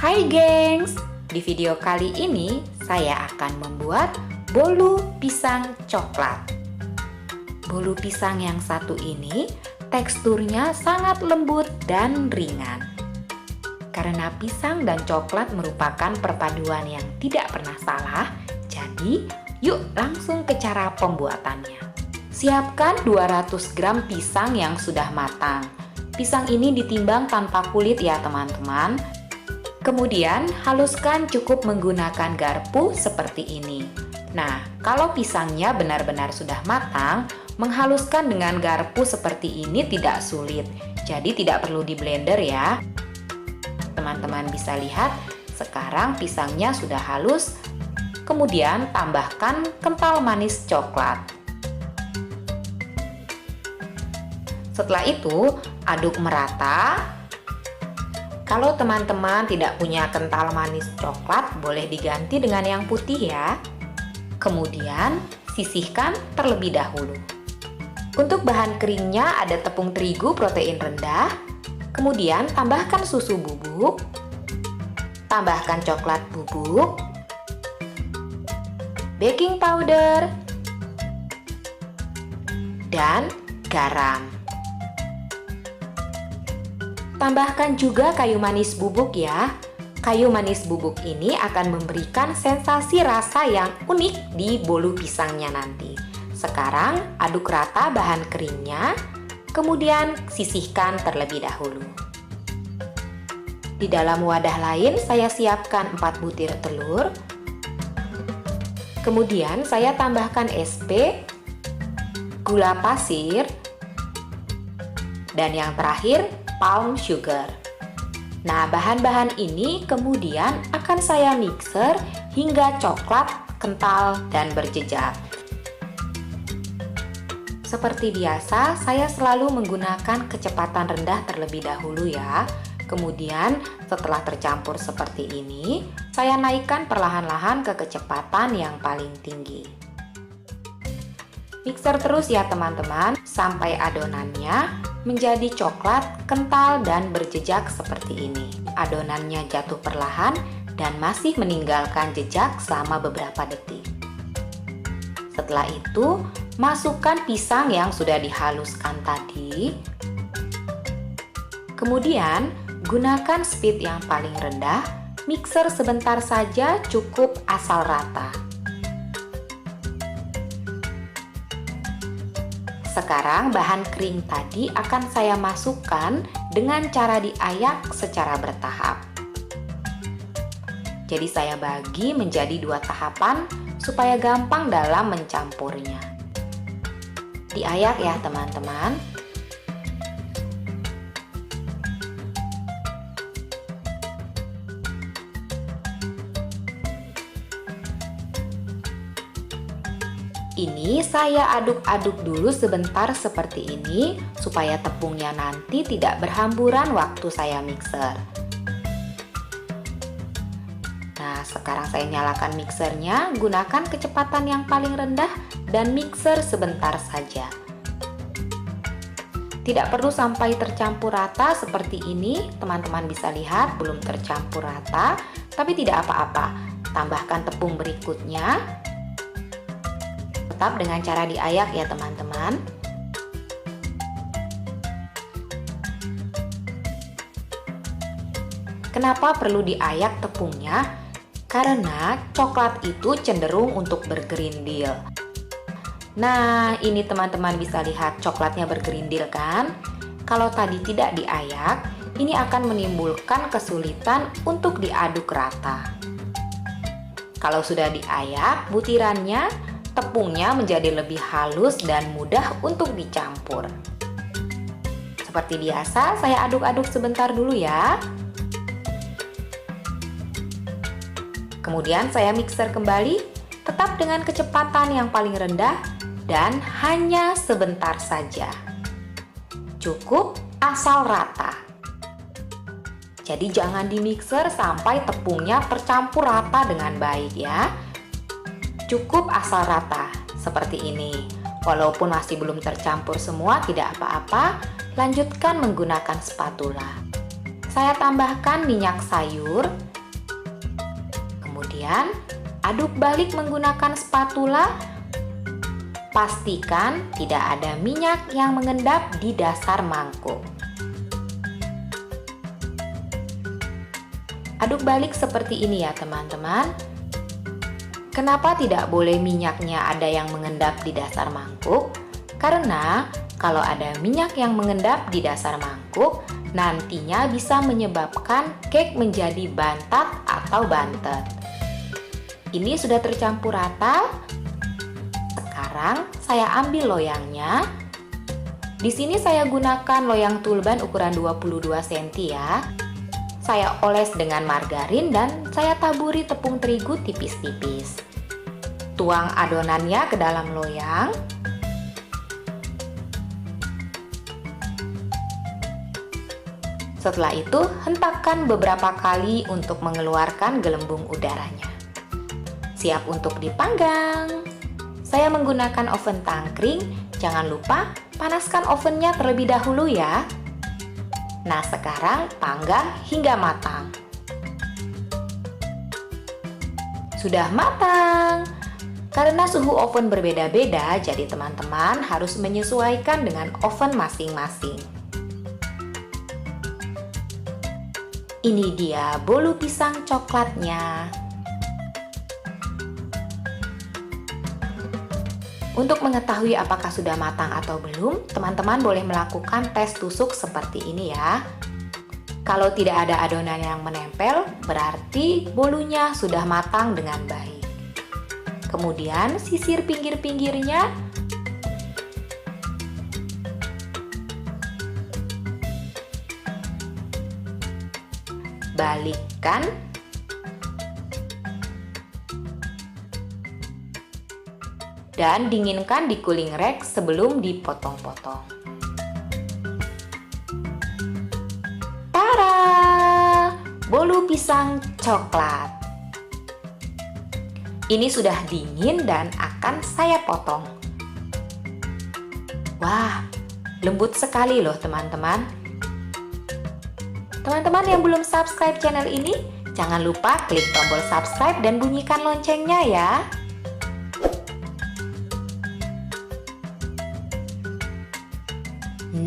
Hai gengs, di video kali ini saya akan membuat bolu pisang coklat. Bolu pisang yang satu ini teksturnya sangat lembut dan ringan. Karena pisang dan coklat merupakan perpaduan yang tidak pernah salah, jadi yuk langsung ke cara pembuatannya. Siapkan 200 gram pisang yang sudah matang. Pisang ini ditimbang tanpa kulit ya teman-teman. Kemudian haluskan cukup menggunakan garpu seperti ini. Nah, kalau pisangnya benar-benar sudah matang, menghaluskan dengan garpu seperti ini tidak sulit. Jadi tidak perlu di blender ya. Teman-teman bisa lihat, sekarang pisangnya sudah halus. Kemudian tambahkan kental manis coklat. Setelah itu, aduk merata. Kalau teman-teman tidak punya kental manis coklat, boleh diganti dengan yang putih ya. Kemudian, sisihkan terlebih dahulu. Untuk bahan keringnya ada tepung terigu protein rendah. Kemudian, tambahkan susu bubuk. Tambahkan coklat bubuk. Baking powder. Dan garam. Tambahkan juga kayu manis bubuk ya. Kayu manis bubuk ini akan memberikan sensasi rasa yang unik di bolu pisangnya nanti. Sekarang aduk rata bahan keringnya, kemudian sisihkan terlebih dahulu. Di dalam wadah lain saya siapkan 4 butir telur. Kemudian saya tambahkan SP, gula pasir, dan yang terakhir palm sugar. Nah, bahan-bahan ini kemudian akan saya mixer hingga coklat, kental, dan berjejak. Seperti biasa, saya selalu menggunakan kecepatan rendah terlebih dahulu ya. Kemudian, setelah tercampur seperti ini, saya naikkan perlahan-lahan ke kecepatan yang paling tinggi. Mixer terus ya teman-teman, sampai adonannya menjadi coklat, kental, dan berjejak seperti ini. Adonannya jatuh perlahan dan masih meninggalkan jejak selama beberapa detik. Setelah itu, masukkan pisang yang sudah dihaluskan tadi. Kemudian, gunakan speed yang paling rendah, mixer sebentar saja cukup asal rata. Sekarang bahan kering tadi akan saya masukkan dengan cara diayak secara bertahap. Jadi saya bagi menjadi 2 tahapan supaya gampang dalam mencampurnya. Diayak ya teman-teman. Ini saya aduk-aduk dulu sebentar seperti ini supaya tepungnya nanti tidak berhamburan waktu saya mixer. Nah, sekarang saya nyalakan mixernya, gunakan kecepatan yang paling rendah dan mixer sebentar saja. Tidak perlu sampai tercampur rata seperti ini, teman-teman bisa lihat belum tercampur rata, tapi tidak apa-apa. Tambahkan tepung berikutnya. Tetap dengan cara diayak ya teman-teman. Kenapa perlu diayak tepungnya? Karena coklat itu cenderung untuk bergerindil. Nah, ini teman-teman bisa lihat coklatnya bergerindil kan? Kalau tadi tidak diayak, ini akan menimbulkan kesulitan untuk diaduk rata. Kalau sudah diayak, butirannya tepungnya menjadi lebih halus dan mudah untuk dicampur. Seperti biasa, saya aduk-aduk sebentar dulu ya. Kemudian saya mixer kembali, tetap dengan kecepatan yang paling rendah dan hanya sebentar saja. Cukup asal rata. Jadi jangan dimixer sampai tepungnya tercampur rata dengan baik ya. Cukup asal rata, seperti ini. Walaupun masih belum tercampur semua, tidak apa-apa, lanjutkan menggunakan spatula. Saya tambahkan minyak sayur Kemudian, aduk balik menggunakan spatula. Pastikan tidak ada minyak yang mengendap di dasar mangkuk. Aduk balik seperti ini ya teman-teman. Kenapa tidak boleh minyaknya ada yang mengendap di dasar mangkuk? Karena kalau ada minyak yang mengendap di dasar mangkuk, nantinya bisa menyebabkan cake menjadi bantat atau bantet. Ini sudah tercampur rata. Sekarang saya ambil loyangnya. Di sini saya gunakan loyang tulban ukuran 22 cm ya. Saya oles dengan margarin dan saya taburi tepung terigu tipis-tipis. Tuang adonannya ke dalam loyang. Setelah itu, hentakkan beberapa kali untuk mengeluarkan gelembung udaranya. Siap untuk dipanggang. Saya menggunakan oven tangkring. Jangan lupa panaskan ovennya terlebih dahulu ya. Nah, sekarang panggang hingga matang. Sudah matang. Karena suhu oven berbeda-beda, jadi teman-teman harus menyesuaikan dengan oven masing-masing. Ini dia bolu pisang coklatnya. Untuk mengetahui apakah sudah matang atau belum, teman-teman boleh melakukan tes tusuk seperti ini ya. Kalau tidak ada adonan yang menempel, berarti bolunya sudah matang dengan baik. Kemudian sisir pinggir-pinggirnya. Balikkan. Dan dinginkan di cooling rack sebelum dipotong-potong. Tara! Bolu pisang coklat. Ini sudah dingin dan akan saya potong. Wah, lembut sekali loh teman-teman. Teman-teman yang belum subscribe channel ini, jangan lupa klik tombol subscribe dan bunyikan loncengnya ya.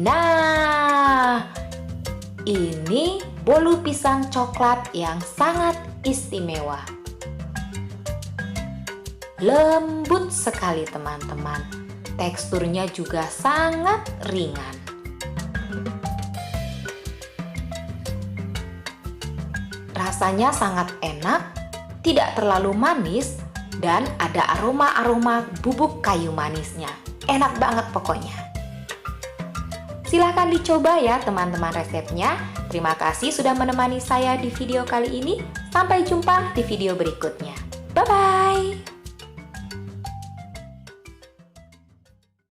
Nah, ini bolu pisang coklat yang sangat istimewa. Lembut sekali teman-teman. Teksturnya juga sangat ringan. Rasanya sangat enak, tidak terlalu manis, dan ada aroma-aroma bubuk kayu manisnya. Enak banget pokoknya. Silahkan dicoba ya teman-teman resepnya. Terima kasih sudah menemani saya di video kali ini. Sampai jumpa di video berikutnya. Bye-bye!